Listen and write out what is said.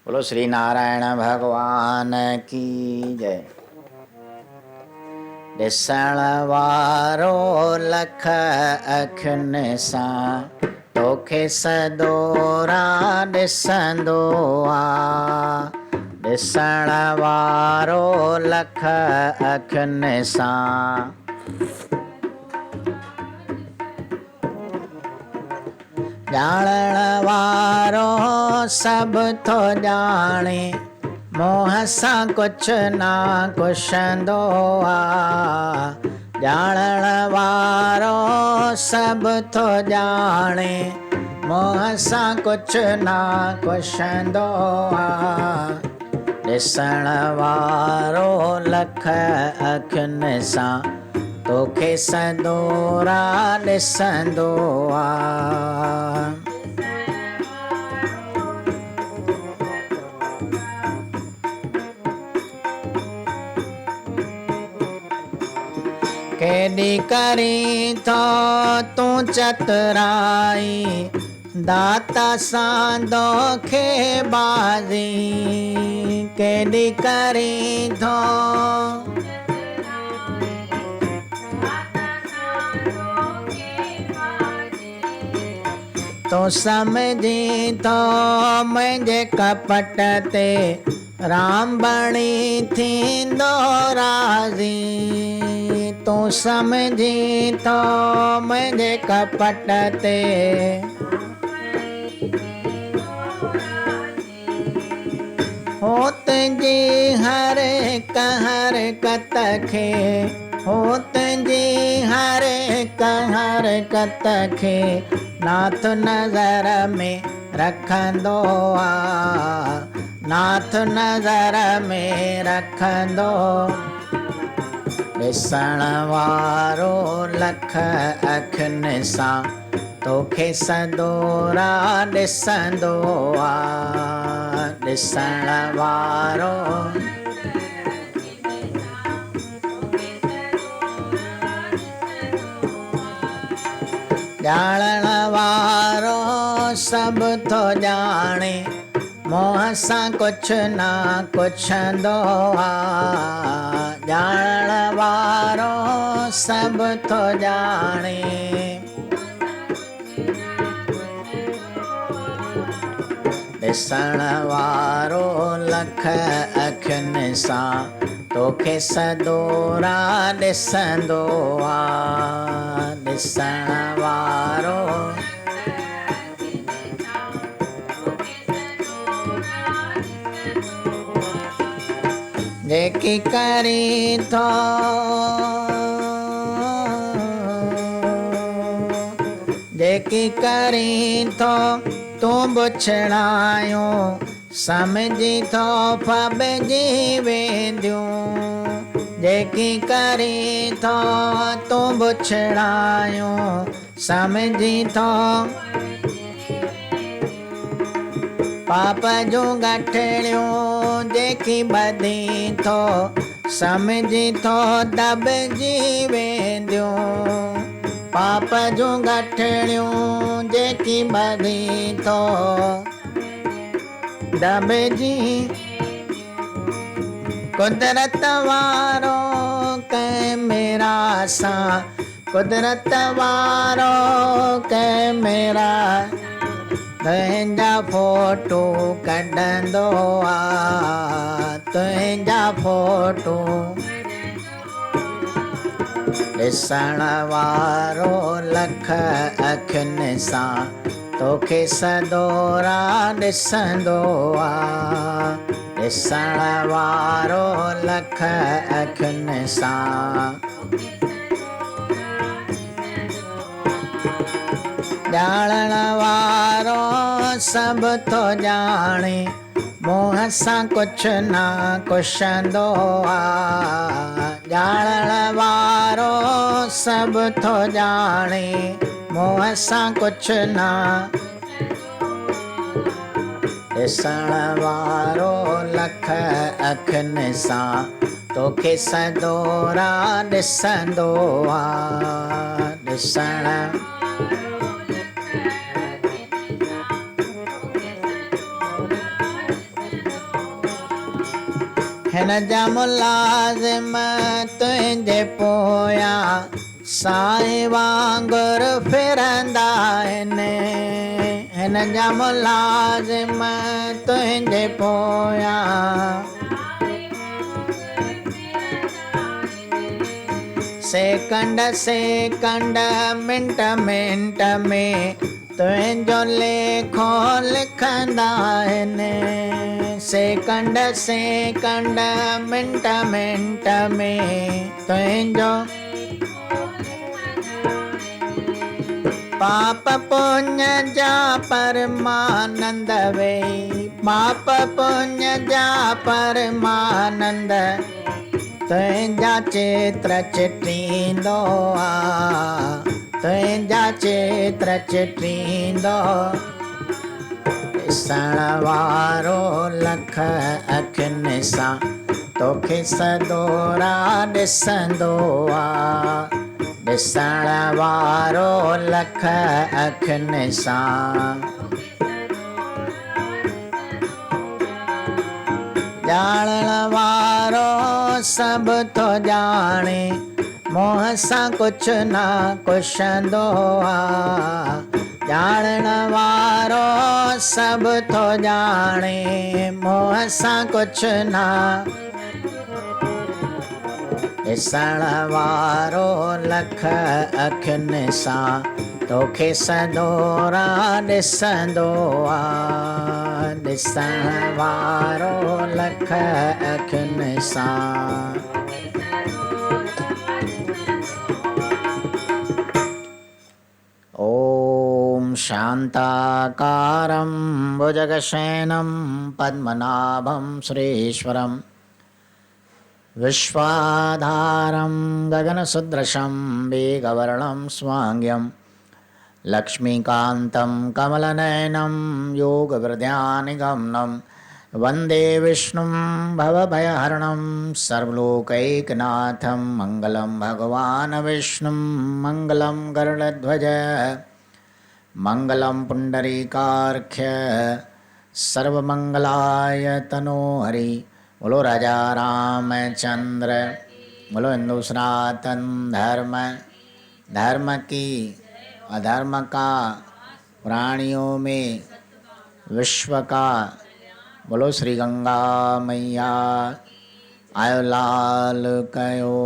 बोलो श्री नारायण भगवान की जय। ॾिसण वारो लख अखियुनि सां तोखे सदोरा ॾिसंदो आहे। ॾिसण वारो लख अखियुनि सां ॼाणण वारो सभु थो ॼाणे, मोह सां कुझु न कुशंदो आहे। ॼाणण वारो सभु थो ॼाणे, मोह सां कुझु न कुशंदो आहे। ॾिसण वारो लख अखियुनि सां तोखे सदोरा ॾिसंदो आहे। केॾी करी थो तूं चतुराई, दाता सां दोखे बाज़ी। केॾी करी थो तो समझी थो मुंहिंजे कपट ते, राम बणी थींदो राज़ी। तूं समझी थो मुंहिंजे कपट ते, हो तुंहिंजी हर हिक हरकत खे, हो तुंहिंजी हर हिक हरकत खे नाथ नज़र में रखंदो आहे। नाथ नज़र में रखंदो। ॾिसण वारो लख अखियुनि सां तोखे सदोरा ॾिसंदो आहे। ॾिसण वारो ॼाणण वारो सभु थो ॼाणे, मोह सां कुझु न कुशंदो आहे। ॼाणण वारो सभु थो ॼाणे, ॾिसण वारो लख अखियुनि सां तोखे सदोरा ॾिसंदो आहे। ॾिसण वारो जेकी करी थो जेकी करी थो तूं बुछड़ायूं, समझी थो फॿजी वेंदियूं। जेकी करी थो तूं बुछड़ायूं, समझी थो पाप जूं गठड़ियूं। जेकी ॿधी थो समझी थो दॿजी वेंदियूं। पाप जूं गठड़ियूं जेकी ॿधी थो दॿजी। कुदरत वारो कंहिं मेरा सां, कुदरत वारो कंहिं मेरा तुंहिंजा फोटू कढंदो आहे। तुंहिंजा फोटू ॾिसण वारो लख अखियुनि सां तोखे सदोरा ॾिसंदो आहे। ॾिसण वारो लख अखियुनि सां ॼाणण वारो सभु थो ॼाणे, मोह सां कुझु न कुशंदो आहे। ॼाणण वारो सभु थो ॼाणे, मोह सां कुझु न। ॾिसण वारो लख अखियुनि सां तोखे सदोरा ॾिसंदो आहे। ॾिसण हिन जा मुलाज़िम तुंहिंजे पोयां साईं वांगुरु फिरंदा आहिनि। हिन जा मुलाज़िम तुंहिंजे पोयां सेकंड सेकंड मिंट मिंट में तुंहिंजो लेखो लिखंदा आहिनि। सेकंड सेकंड मिंट मिंट में तुंहिंजो पाप पुण्य जा परमानंद वेई। पाप पुण्य जा परमानंद तुंहिंजा चित्र चिटींदो आ। तुंहिंजा चित्र चिटींदो ॾिसण वारो लख अखियुनि सां तोखे सदोरा ॾिसंदो आ। ॾिसण वारो लख अखियुनि सां ॼाणण वारो सभु थो ॼाणे मोह सां कुझु न कुशंदो आ। ॼाणण वारो सभु थो ॼाणे मोह सां कुझु न ॾिसण वारो लख अखियुनि सां तोखे सदोरा ॾिसंदो आ। ॾिसण वारो लख अखियुनि सां ओम शांताकारं भुजगशयनं पद्मनाभं सुरेश्वरं विश्वाधारं गगनसदृशं मेघवर्णं स्वांग्यं लक्ष्मीकान्तं कमलनयनं योगवृद्यानिगमनं वन्दे विष्णुं भवभयहरणं सर्वलोकैकनाथं। मङ्गलं भगवान् विष्णुं मङ्गलं गरुडध्वज मङ्गलं पुण्डरीकार्क्ष्य सर्वमङ्गलाय तनोहरि। बोलो राजा रामचंद्र, बोलो हिंदू सनातन धर्म, धर्म की अधर्म का, प्राणियों में विश्व का। बोलो श्री गंगा मैया आयो लाल कयो।